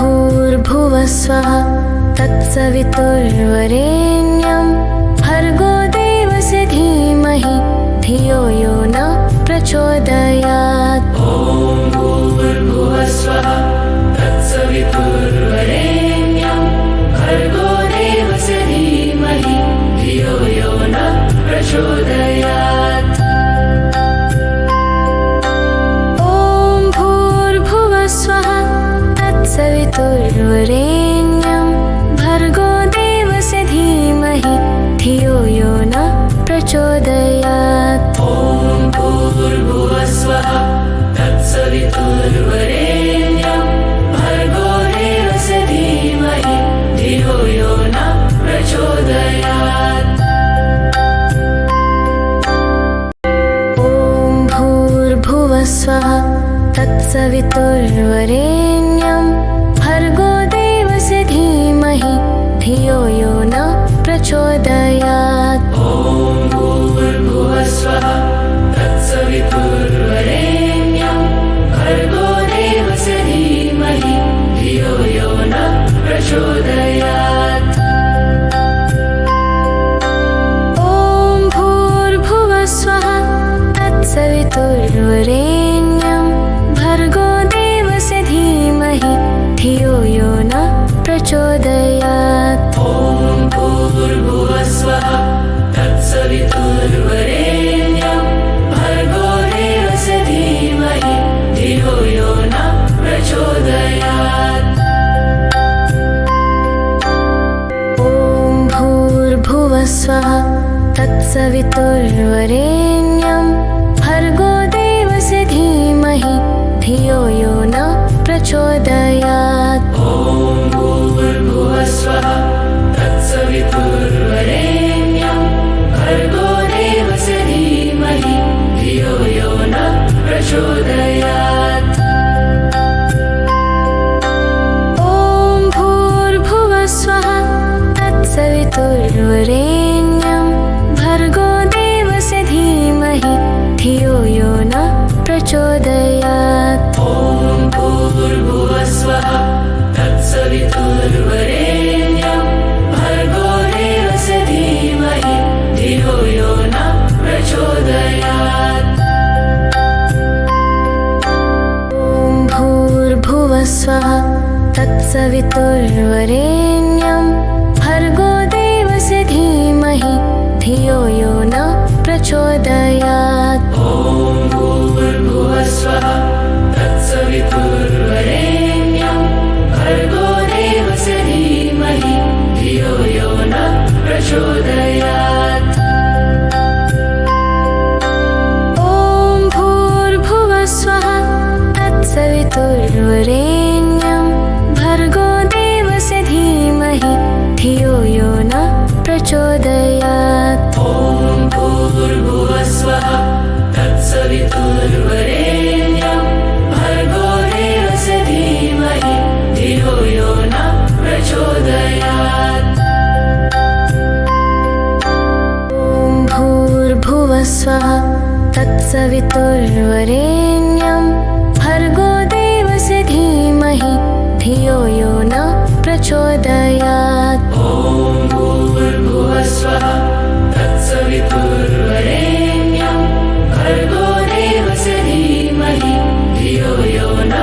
भूर्भुवः स्वः तत्सवितुर्वरेण्यं भर्गो देवस्य धीमहि धियो यो न प्रचोदयात्। ॐ भूर्भुवः स्वः तत्सवितुर्वरेण्यं भर्गो देवस्य धीमहि धियो यो न प्रचोदयात्। ॐ भूर्भुवः स्वः तत्सवितुर्वरेण्यं भर्गो देवस्य धीमहि धियो यो न प्रचोदयात्। ॐ भूर्भुवः स्वः तत्सवितुर्वरेण्यं भर्गो देवस्य धीमहि धियो यो न प्रचोदयात्। ॐ भूर्भुवः स्वः तत्सवितुर्वरेण्यं भर्गो देवस्य धीमहि धियो यो न प्रचोदयात्। ॐ भूर्भुवः स्वः तत्सवितुर्वरेण्यं भर्गो देवस्य धीमहि धियो यो न प्रचोदयात्। ॐ भूर्भुवः स्वः तत्सवितुर्वरेण्यं भर्गो देवस्य धीमहि धियो यो न प्रचोदयात्। ॐ भूर्भुवः स्वः तत्सवितुर्वरेण्यं भर्गो देवस्य धीमहि धियो यो न प्रचोदयात्। ॐ भूर्भुवः स्वः तत्सवितुर्वरेण्यं भर्गो देवस्य धीमहि धियो यो न प्रचोदयात्। ॐ भूर्भुवः स्वः तत्सवितुर्वरेण्यं भर्गो देवस्य धीमहि धियो यो न प्रचोदयात्। ॐ भूर्भुवः स्वः तत्सवितुर्वरेण्यं भर्गो देवस्य धीमहि धियो यो न प्रचोदयात्। ॐ भूर्भुवः स्वः तत्सवितुर्वरेण्यं भर्गो देवस्य धीमहि धियो यो न प्रचोदयात्। ॐ भूर्भुवः स्वः तत्सवितुर्वरेण्यं भर्गो देवस्य धीमहि धियो यो न प्रचोदयात्। ॐ भूर्भुवः स्वः तत्सवितुर्वरेण्यं भर्गो देवस्य धीमहि धियो यो न प्रचोदयात्। ॐ भूर्भुवः स्वः तत्सवितुर्वरेण्यं भर्गो देवस्य धीमहि धियो यो न प्रचोदयात्। ॐ भूर्भुवः स्वः तत्सवितुर्वरेण्यं भर्गो देवस्य धीमहि धियो यो न प्रचोदयात्। ॐ भूर्भुवः स्वः तत्सवितुर्वरेण्यं भर्गो देवस्य धीमहि धियो यो न प्रचोदयात्। ॐ भूर्भुवः स्वः तत्सवितुर्वरेण्यं भर्गो देवस्य धीमहि धियो यो न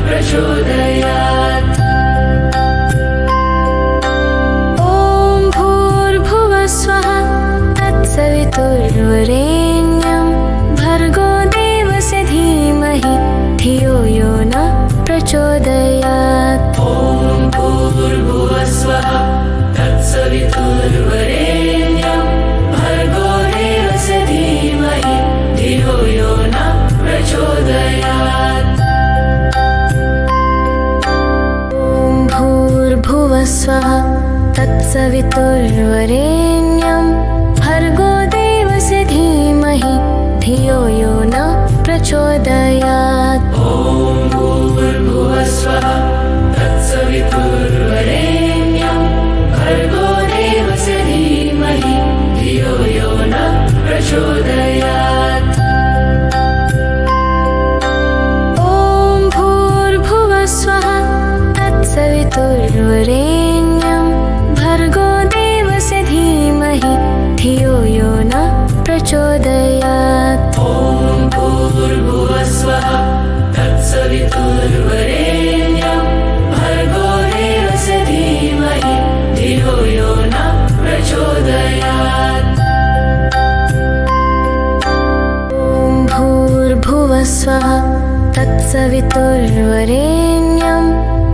प्रचोदयात्। ॐ भूर्भुवः स्वः तत्सवितुर्वरेण्यं भर्गो देवस्य धीमहि धियो यो न प्रचोदयात्। ॐ भूर्भुवः स्वः तत्सवितुर्वरेण्यं भर्गो देवस्य धीमहि धियो यो न प्रचोदयात्। ॐ भूर्भुवः स्वः तत्सवितुर्वरेण्यं भर्गो देवस्य धीमहि धियो यो न प्रचोदयात्। ॐ भूर्भुवः स्वः तत्सवितुर्वरेण्यं भर्गो देवस्य धीमहि धियो यो न प्रचोदयात्। ॐ भूर्भुवः स्वः तत्सवितुर्वरेण्यं तत्सवितुर्वरेण्यं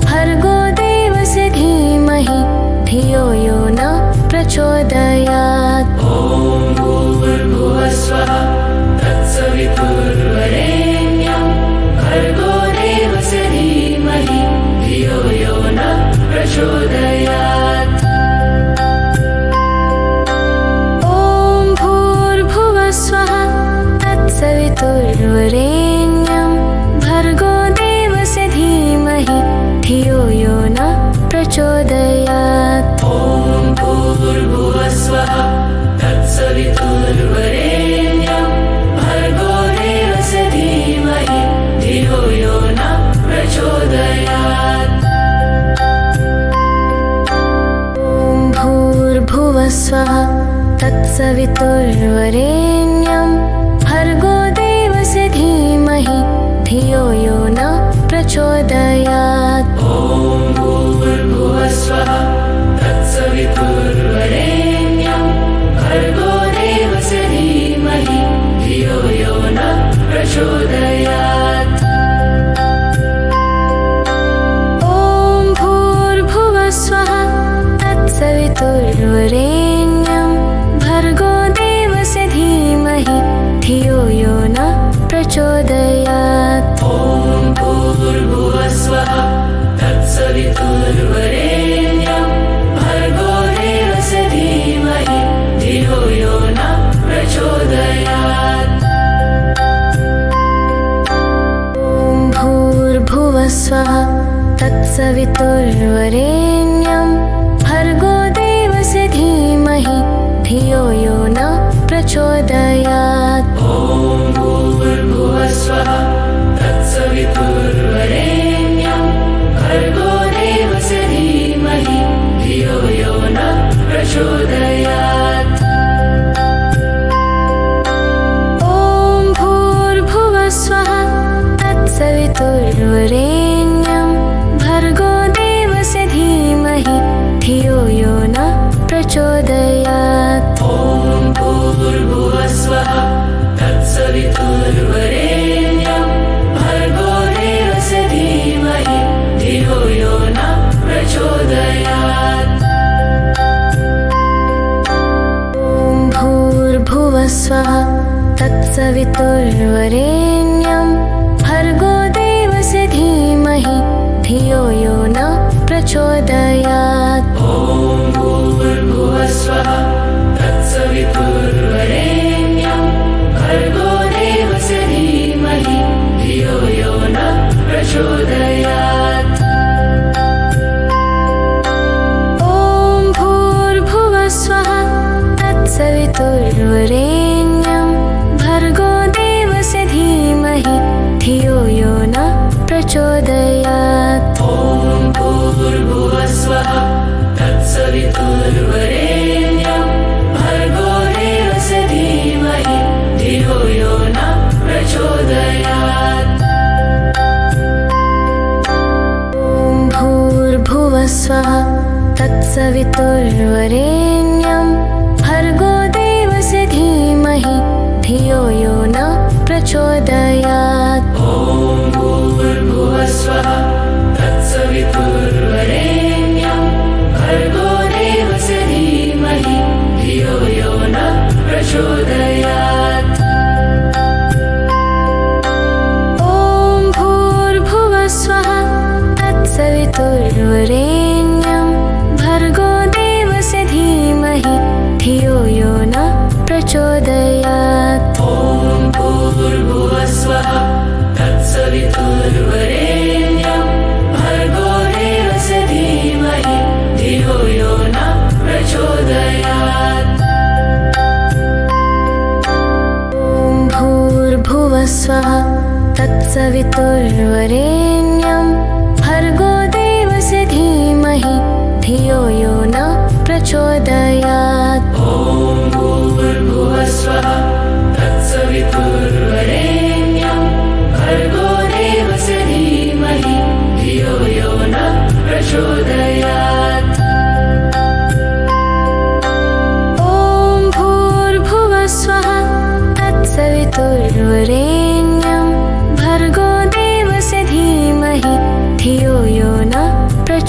भर्गो देवस्य धीमहि धियो यो न प्रचोदयात्। ॐ भूर्भुवस्वः तत्सवितुर्वरेण्यं भर्गो देवस्य धीमहि धियो यो न प्रचोदयात्। ॐ भूर्भुवस्वः तत्सवितुर्वरेण्यं भर्गो देवस्य धीमहि धियो यो न प्रचोदयात्। ॐ भूर्भुवस्वः तत्सवितुर्वरेण्यं भर्गो देवस्य धीमहि धियो यो न प्रचोदयात्। ॐ भूर्भुवस्वः तत्सवितुर्वरेण्यं भर्गो देवस्य धीमहि धियो यो न प्रचोदयात्। ॐ भूर्भुवस्वः तत्सवितुर्वरेण्यं भर्गो देवस्य धीमहि धियो यो न प्रचोदयात्। ॐ भूर्भुवस्वः तत्सवितुर्वरेण्यं भर्गो देवस्य धीमहि धियो यो न प्रचोदयात्। ॐ भूर्भुवस्वः तत्सवितुर्वरेण्यं भर्गो देवस्य धीमहि धियो यो न प्रचोदयात्। ॐ भूर्भुवस्वः तत्सवितुर्वरेण्यं भर्गो देवस्य धीमहि धियो यो न प्रचोदयात्। ॐ भूर्भुवस्वः तत्सवितुर्वरेण्यं भर्गो देवस्य धीमहि धियो यो न प्रचोदयात्। ॐ भूर्भुवस्वः तत्सवितुर्वरेण्यं भर्गो देवस्य धीमहि धियो यो न प्रचोदयात्। ॐ भूर्भुवस्वः तत्सवितुर्वरेण्यं भर्गो देवस्य धीमहि धियो यो न प्रचोदयात्। ॐ भूर्भुवस्वः तत्सवितुर्वरेण्यं भर्गो देवस्य धीमहि धियो यो न प्रचोदयात्। ॐ भूर्भुवस्वः तत्सवितुर्वरेण्यं भर्गो देवस्य धीमहि धियो यो न प्रचोदयात्। ॐ भूर्भुवस्वः तत्सवितुर्वरेण्यं भर्गो देवस्य धीमहि धियो यो न प्रचोदयात्। ॐ भूर्भुवस्वः ॐ भूर्भुवस्वः तत्सवितुर्वरेण्यं भर्गो देवस्य धीमहि धियो यो न प्रचोदयात्। तत्सवितुर्वरेण्यं भर्गो देवस्य धीमहि धियो यो न प्रचोदयात्। ॐ भूर्भुवस्वः तत्सवितुर्वरेण्यं भर्गो देवस्य धीमहि धियो यो न प्रचोदयात्। ॐ भूर्भुवस्वः तत्सवितुर्वरेण्यं भर्गो देवस्य धीमहि धियो यो न प्रचोदयात्। ॐ भूर्भुवस्वः तत्सवितुर्वरेण्यं भर्गो देवस्य धीमहि धियो यो न प्रचोदयात्। ॐ भूर्भुवस्वः तत्सवितुर्वरेण्यं भर्गो देवस्य धीमहि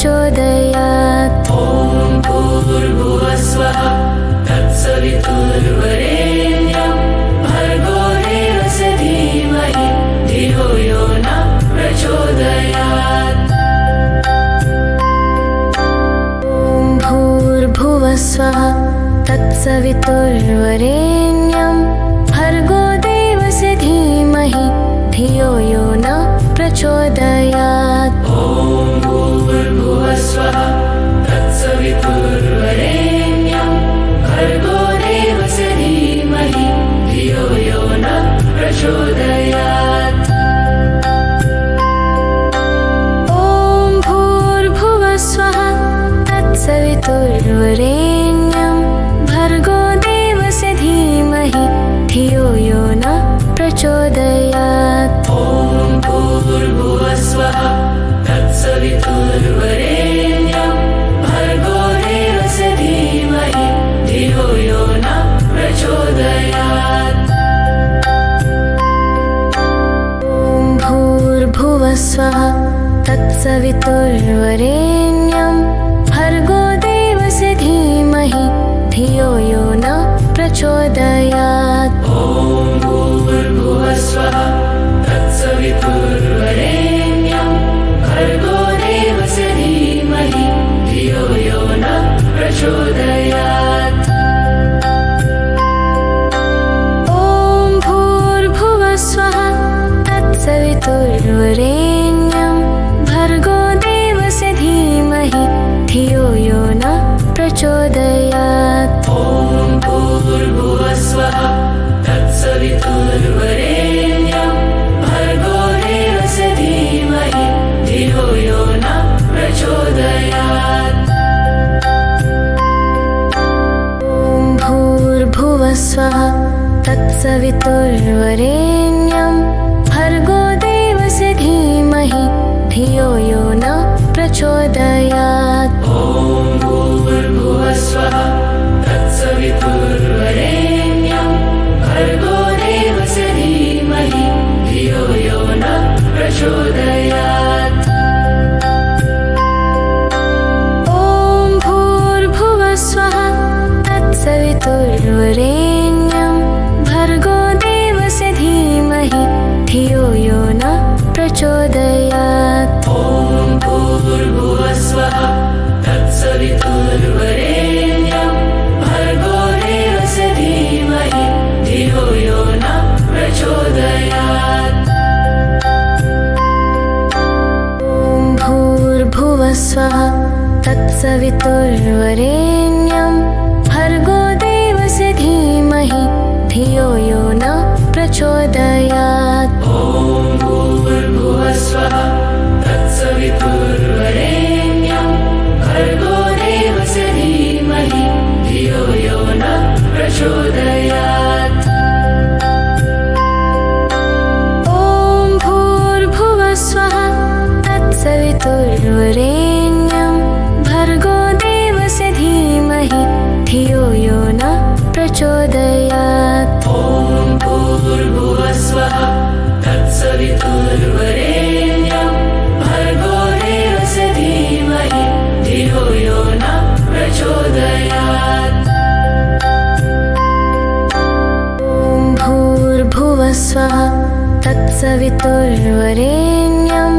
प्रचोदयात्। ॐ भूर्भुवः स्वः तत्सवितुर्वरेण्यं भर्गो देवस्य धीमहि धियो यो नः प्रचोदयात्। ॐ भूर्भुवः स्वः तत्सवितुर्वरेण्यं भर्गो देवस्य धीमहि धियो यो नः प्रचोदयात्। ॐ भूर्भुवः स्वः तत्सवितुर्वरेण्यं भर्गो देवस्य धीमहि धियो यो नः प्रचोदयात्। ॐ भूर्भुवः स्वः तत्सवितुर्वरेण्यं भर्गो देवस्य धीमहि धियो यो नः प्रचोदयात्। ॐ भूर्भुवः स्वः तत्सवितुर्वरेण्यं भर्गो देवस्य धीमहि धियो यो नः प्रचोदयात्। ॐ भूर्भुवः स्वः तत्सवितुर्वरेण्यं भर्गो देवस्य धीमहि धियो यो नः प्रचोदयात्। ॐ भूर्भुवः स्वः तत्सवितुर्वरेण्यं भर्गो देवस्य धीमहि धियो यो नः प्रचोदयात्। ॐ भूर्भुवः स्वः तत्सवितुर्वरेण्यं भर्गो देवस्य धीमहि धियो यो नः प्रचोदयात्। ॐ भूर्भुवः स्वः तत्सवितुर्वरेण्यं भर्गो देवस्य धीमहि धियो यो नः प्रचोदयात्। ॐ भूर्भुवः स्वः तत्सवितुर्वरेण्यं भर्गो देवस्य धीमहि धियो यो नः प्रचोदयात्। ॐ भूर्भुवः स्वः तत्सवितुर्वरेण्यं भर्गो देवस्य धीमहि धियो यो नः प्रचोदयात्। ॐ भूर्भुवः स्वः तत्सवितुर्वरेण्यं भर्गो देवस्य धीमहि धियो यो नः प्रचोदयात्। ॐ भूर्भुवः स्वः तत्सवितुर्वरेण्यं भर्गो देवस्य धीमहि धियो यो नः प्रचोदयात्। ॐ भूर्भुवः स्वः तत्सवितुर्वरेण्यं भर्गो देवस्य धीमहि धियो यो नः प्रचोदयात्। ॐ भूर्भुवः स्वः तत्सवितुर्वरेण्यं भर्गो देवस्य धीमहि धियो यो नः प्रचोदयात्। ॐ भूर्भुवः स्वः तत्सवितुर्वरेण्यं भर्गो देवस्य धीमहि धियो यो नः प्रचोदयात्। ॐ भूर्भुवः स्वः तत्सवितुर्वरेण्यं भर्गो देवस्य धीमहि धियो यो नः प्रचोदयात्। ॐ भूर्भुवः स्वः तत्सवितुर्वरेण्यं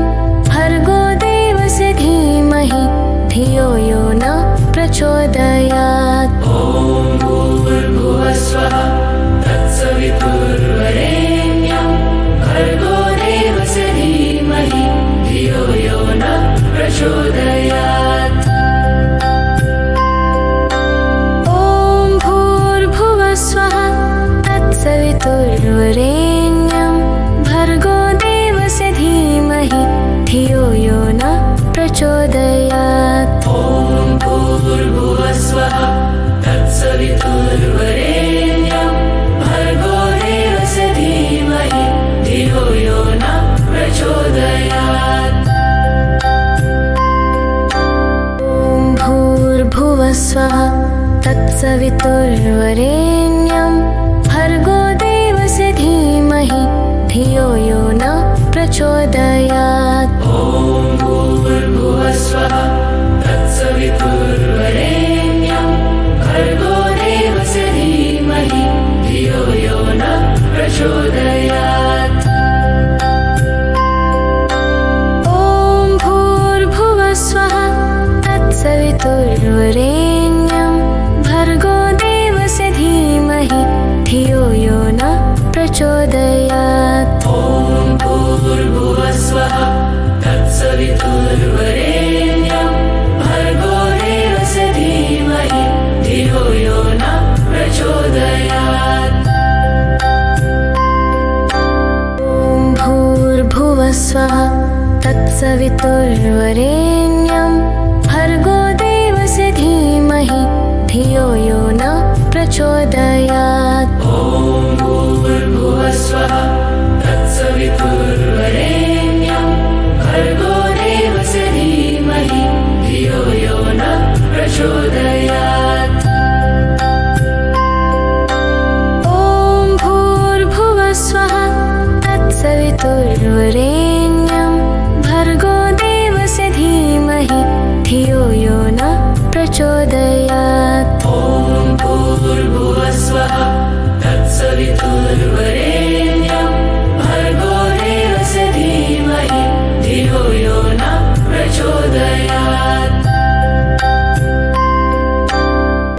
भर्गो देवस्य धीमहि धियो यो नः प्रचोदयात्। ॐ भूर्भुवः स्वः तत्सवितुर्वरेण्यं भर्गो देवस्य धीमहि धियो यो नः प्रचोदयात्। ॐ भूर्भुवः स्वः तत्सवितुर्वरेण्यं भर्गो देवस्य धीमहि धियो यो नः प्रचोदयात्। ॐ भूर्भुवः स्वः तत्सवितुर्वरेण्यं भर्गो देवस्य धीमहि धियो यो नः प्रचोदयात्। ॐ भूर्भुवः स्वः तत्सवितुर्वरेण्यं भर्गो देवस्य धीमहि धियो यो नः प्रचोदयात्। ॐ भूर्भुवः स्वः तत्सवितुर्वरेण्यं भर्गो देवस्य धीमहि धियो यो न प्रचोदयात्। ॐ भूर्भुवस्वः तत्सवितुर्वरेण्यं भर्गो देवस्य धीमहि धियो यो न प्रचोदयात्। ॐ भूर्भुवस्वः तत्सवितुर्वरेण्यं भर्गो देवस्य धीमहि धियो यो न प्रचोदयात्। ॐ भूर्भुवस्वः तत्सवितुर्वरेण्यं भर्गो देवस्य धीमहि धियो यो न प्रचोदयात्।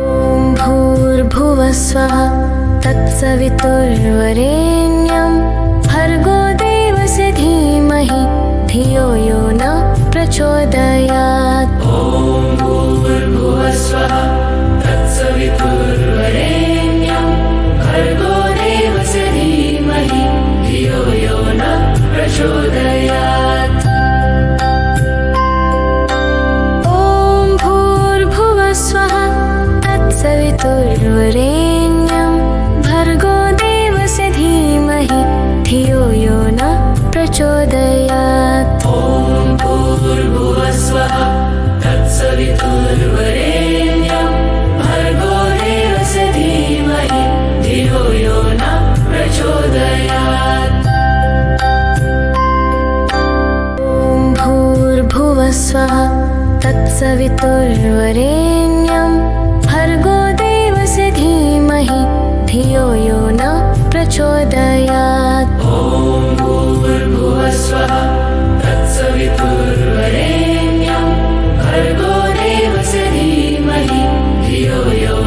ॐ भूर्भुवस्वः तत्सवितुर्वरेण्यं भर्गो देवस्य धीमहि धियो यो न प्रचोदयात्। ॐ भूर्भुवस्वः तत्सवितुर्वरेण्यं भर्गो देवस्य धीमहि धियो यो न प्रचोदयात्। ॐ भूर्भुवस्वः तत्सवितुर्वरेण्यं भर्गो देवस्य धीमहि धियो यो न प्रचोदयात्। ॐ भूर्भुवस्वः तत्सवितुर्वरेण्यं भर्गो देवस्य धीमहि धियो यो न प्रचोदयात्। ॐ भूर्भुवस्वः तत्सवितुर्वरेण्यं भर्गो देवस्य धीमहि धियो यो न प्रचोदयात्। ॐ भूर्भुवस्वः तत्सवितुर्वरेण्यं भर्गो देवस्य धीमहि धियो यो न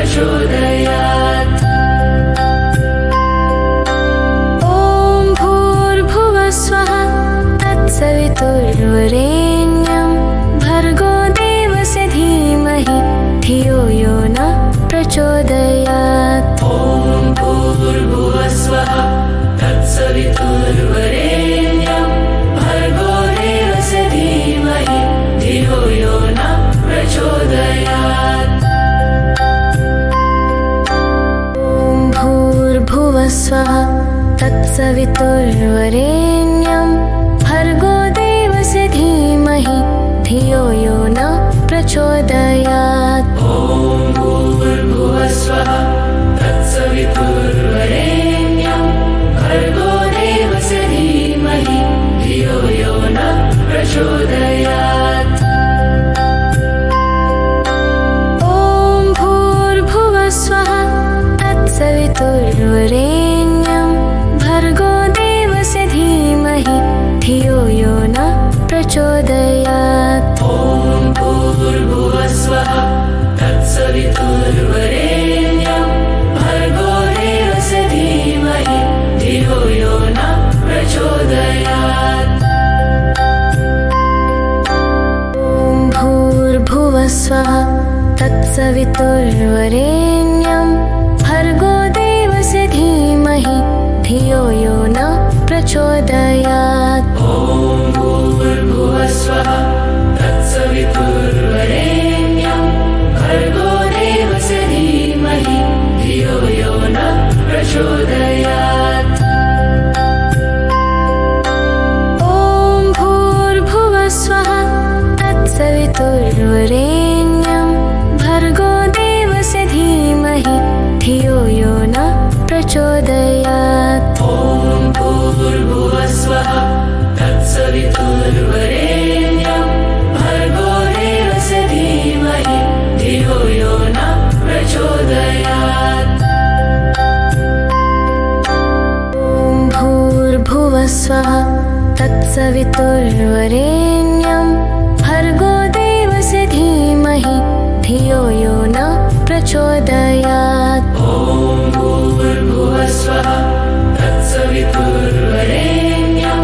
प्रचोदयात्। ॐ भूर्भुवस्वः तत्सवितुर्वरेण्यं भर्गो देवस्य धीमहि धियो यो न प्रचोदयात्। ॐ भूर्भुवस्वः तत्सवितुर्वरेण्यं भर्गो देवस्य धीमहि धियो यो न प्रचोदयात्। ॐ भूर्भुवस्वः तत्सवितुर्वरेण्यं भर्गो देवस्य धीमहि धियो यो न प्रचोदयात्। ॐ भूर्भुवस्वः तत्सवितुर्वरेण्यं भर्गो देवस्य धीमहि धियो यो न प्रचोदयात्। ॐ भूर्भुवस्वः तत्सवितुर्वरेण्यं भर्गो देवस्य धीमहि धियो यो न प्रचोदयात्। ॐ भूर्भुवस्वः तत्सवितुर्वरेण्यं भर्गो देवस्य धीमहि धियो यो न प्रचोदयात्। ॐ भूर्भुवस्वः तत्सवितुर्वरेण्यं भर्गो देवस्य धीमहि धियो यो न प्रचोदयात्। ॐ भूर्भुवस्वः तत्सवितुर्वरेण्यं भर्गो देवस्य धीमहि धियो यो न प्रचोदयात्। ॐ भूर्भुवस्वः तत्सवितुर्वरेण्यं भर्गो देवस्य धीमहि धियो यो न प्रचोदयात्। ॐ भूर्भुवस्वः तत्सवितुर्वरेण्यं भर्गो देवस्य धीमहि धियो यो न प्रचोदयात्। ॐ भूर्भुवस्वः तत्सवितुर्वरेण्यं भर्गो देवस्य धीमहि धियो यो न प्रचोदयात्। ॐ भूर्भुवस्वः तत्सवितुर्वरेण्यं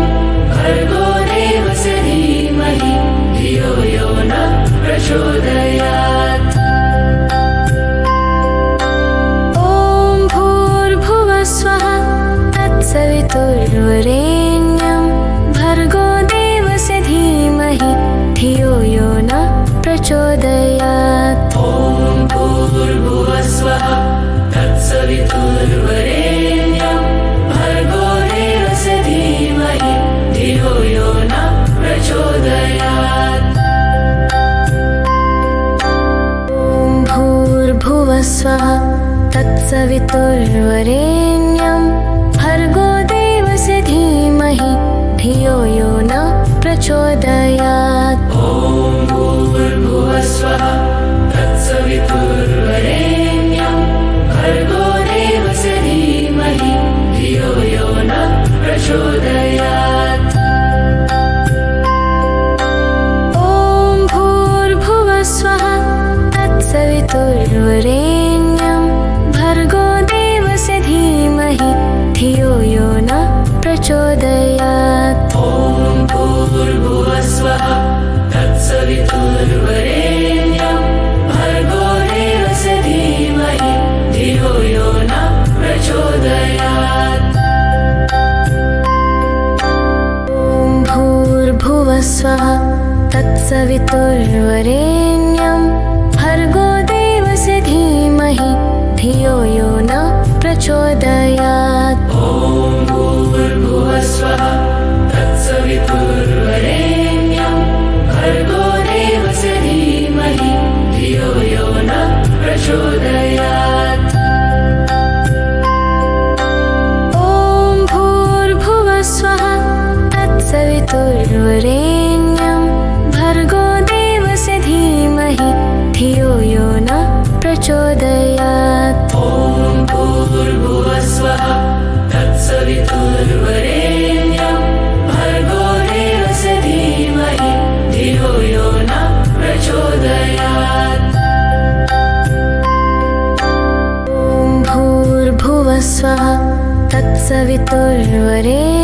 भर्गो देवस्य धीमहि धियो यो न प्रचोदयात्। ॐ भूर्भुवस्वः तत्सवितुर्वरेण्यं भर्गो देवस्य धियो यो न प्रचोदयात्। ॐ भूर्भुवः स्वः तत्सवितुर्वरेण्यं भर्गो देवस्य धीमहि धियो यो न प्रचोदयात्। ॐ भूर्भुवः स्वः तत्सवितुर्वरेण्यं भर्गो देवस्य धीमहि धियो यो न प्रचोदयात्। ॐ भूर्भुवः स्वः तत्सवितुर्वरेण्यं भर्गो देवस्य धीमहि धियो यो न प्रचोदयात्। ॐ भूर्भुवः स्वः तत्सवितुर्वरेण्यं भर्गो देवस्य धीमहि धियो यो न प्रचोदयात्। ॐ भूर्भुवः स्वः तत्सवितुर्वरेण्यं भर्गो देवस्य धीमहि धियो यो न प्रचोदयात्। ॐ भूर्भुवः स्वः तत्सवितुर्वरेण्यं भर्गो देवस्य धीमहि धियो यो न प्रचोदयात्। ॐ भूर्भुवः स्वः तत्सवितुर्वरेण्यं भर्गो देवस्य धीमहि धियो यो न प्रचोदयात्। ॐ भूर्भुवः स्वः तत्सवितुर्वरेण्यं भर्गो देवस्य धीमहि धियो यो न प्रचोदयात्। ॐ भूर्भुवः स्वः तत्सवितुर्वरेण्यं भर्गो देवस्य धीमहि धियो यो न प्रचोदयात्। ॐ भूर्भुवः स्वः तत्सवितुर्वरेण्यं